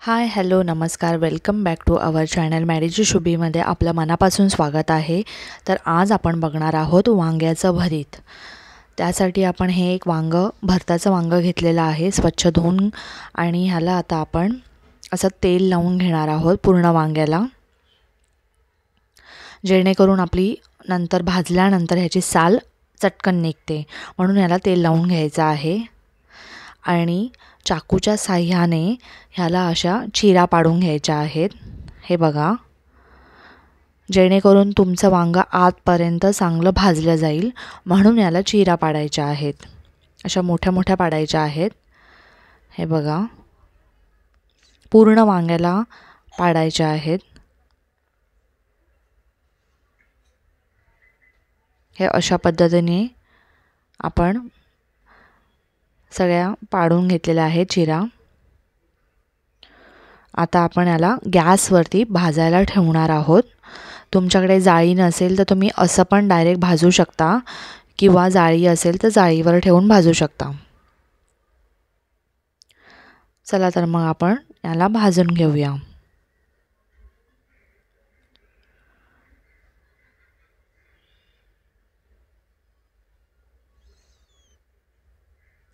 हाय hello नमस्कार welcome back to our channel मॅरीची शुभीमध्ये आपलं मनापासून स्वागत आहे। तर आज आपण बघणार आहोत वांग्याचं भरीत। त्यासाठी आपण हे एक भरताचं वांगं घेतलेलं आहे, स्वच्छ धुवून, आणि ह्याला आता आपण असं तेल लावून घेणार आहोत पूर्ण वांग्याला, जेणेकरून आपली नंतर भाजल्यानंतर ह्याची साल चटकन निघते, म्हणून ह्याला तेल लावून घ्यायचं आहे। आणि चाकूच्या साह्याने ह्याला अशा चिरा पाडून घ्यायच्या आहेत। हे बघा, जेणेकरून तुमचं वांगं आतपर्यंत चांगलं भाजलं जाईल, म्हणून याला चिरा पाडायच्या आहेत। अशा मोठ्या मोठ्या पाडायच्या आहेत। हे बघा, पूर्ण वांग्याला पाडायच्या आहेत। हे अशा पद्धतीने आपण सगळ्या पाडून घेतलेल्या आहेत चिरा। आता आपण याला गॅसवरती भाजायला ठेवणार आहोत। तुमच्याकडे जाळी नसेल तर तुम्ही असं पण डायरेक्ट भाजू शकता, किंवा जाळी असेल तर जाळीवर ठेवून भाजू शकता। चला तर मग आपण याला भाजून घेऊया।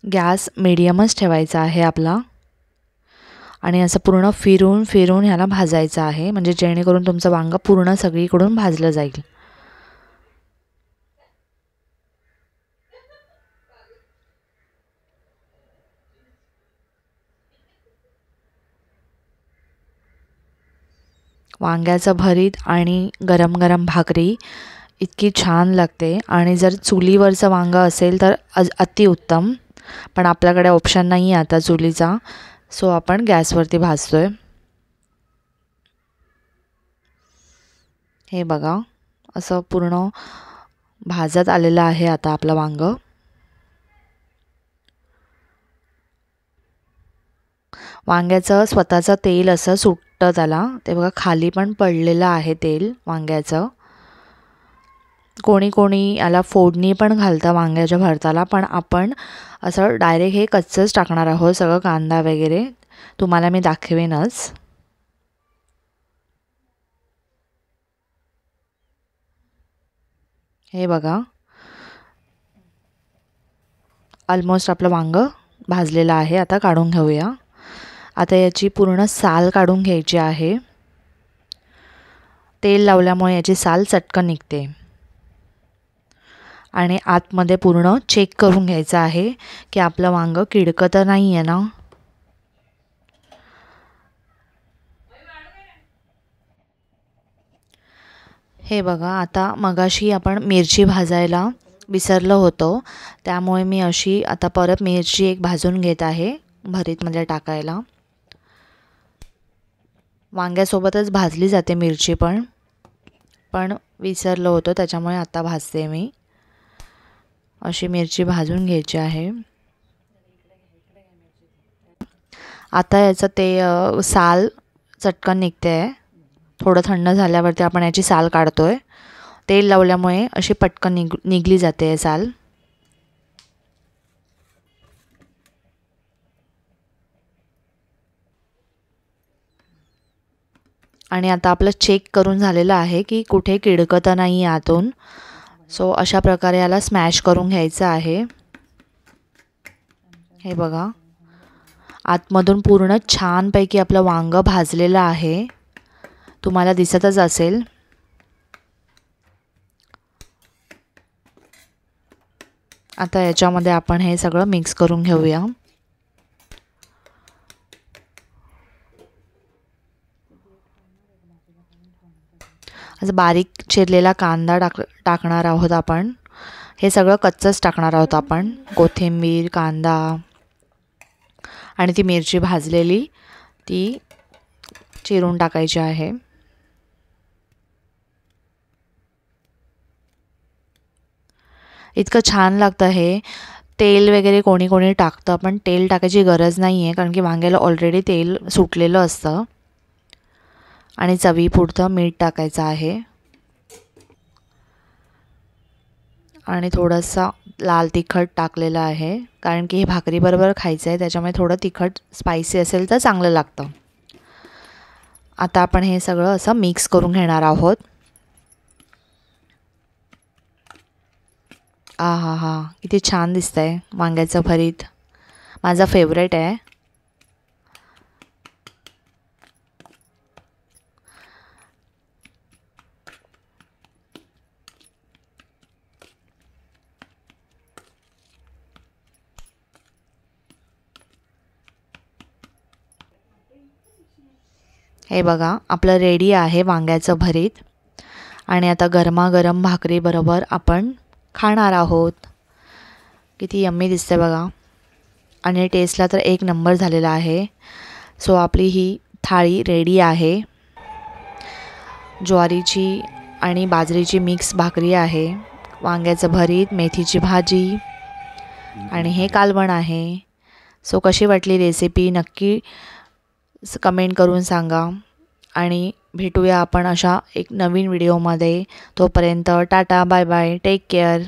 गॅस मीडियमच ठेवायचा आहे आपला, आणि असं पूर्ण फिरून फिरून ह्याला भाजायचं आहे, म्हणजे जेणेकरून तुमचं वांगं पूर्ण सगळीकडून भाजलं जाईल। वांग्याचं भरीत आणि गरम गरम भाकरी इतकी छान लागते। आणि जर चुलीवरचं वांगं असेल तर अतिउत्तम, पण आपल्याकडे ऑप्शन नाही आहे आता चुलीचा, सो आपण गॅसवरती भाजतोय। हे बघा, असं पूर्ण भाजत आलेलं आहे आता आपलं वांगं। वांग्याचं स्वतःचं तेल असं सुटतं त्याला, ते बघा खाली पण पडलेलं आहे तेल वांग्याचं। कोणी कोणी याला फोडणी पण घालतं वांग्याच्या भरताला, पण आपण असं डायरेक्ट हे कच्चंच टाकणार आहोत, सगळं कांदा वगैरे तुम्हाला मी दाखवेनच। हे बघा, ऑलमोस्ट आपलं वांगं भाजलेलं आहे। आता काढून घेऊया। आता याची पूर्ण साल काढून घ्यायची आहे। तेल लावल्यामुळे याची साल चटकन निघते। आणि आतमध्ये पूर्ण चेक करून घ्यायचं आहे की आपलं वांगं किडकं तर नाही आहे ना। हे बघा, आता मगाशी आपण मिरची भाजायला विसरलो होतो, त्यामुळे मी अशी आता परत मिरची एक भाजून घेत आहे भरीतमध्ये टाकायला। वांग्यासोबतच भाजली जाते मिरची, पण विसरलो होतो, त्याच्यामुळे आता भाजते मी। अशी मिरची भाजून घ्यायची आहे। आता याचं ते साल चटकन निघते आहे। थोडं थंड झाल्यावरती आपण याची साल काढतोय। तेल लावल्यामुळे अशी पटकन निघली जाते साल। आणि आता आपलं चेक करून झालेलं आहे की कुठे किडकं तर नाही आतून, सो अशा प्रकारे याला स्मॅश करून घ्यायचं आहे। हे बघा, आतमधून पूर्ण छानपैकी आपलं वांगं भाजलेलं आहे, तुम्हाला दिसतच असेल। आता याच्यामध्ये आपण हे सगळं मिक्स करून घेऊया। असं बारीक चिरलेला कांदा टाकणार आहोत आपण। हे सगळं कच्चंच टाकणार आहोत आपण, कोथिंबीर, कांदा, आणि ती मिरची भाजलेली ती चिरून टाकायची आहे। इतकं छान लागतं हे। तेल वगैरे कोणी कोणी टाकतं, पण तेल टाकायची गरज नाही आहे, कारण की वांग्याला ऑलरेडी तेल सुटलेलं असतं। आणि चवीपुरतं मीठ टाकायचं आहे, आणि थोडंसं लाल तिखट टाकलेलं आहे, कारण की हे भाकरीबरोबर खायचं आहे, त्याच्यामुळे थोडं तिखट स्पायसी असेल तर चांगलं लागतं। आता आपण हे सगळं असं मिक्स करून घेणार आहोत. हा हा, किती छान दिसतंय वांग्याचं भरीत. माझा फेवरेट आहे. हे बघा आपलं रेडी आहे वांग्याचं भरीत. आणि आता गरमागरम भाकरीबरोबर आपण खाणार आहोत. किती यम्मी दिसते बघा. आणि टेस्टला तर एक नंबर झालेला आहे. सो आपली ही थाळी रेडी आहे. ज्वारीची आणि बाजरीची मिक्स भाकरी आहे, वांग्याचं भरीत, मेथीची भाजी आणि हे कालवण आहे. सो कशी वाटली रेसिपी नक्की कमेंट करून सांगा. आणि भेटूया आपण अशा एक नवीन व्हिडिओमध्ये. तोपर्यंत tata bye bye, take care.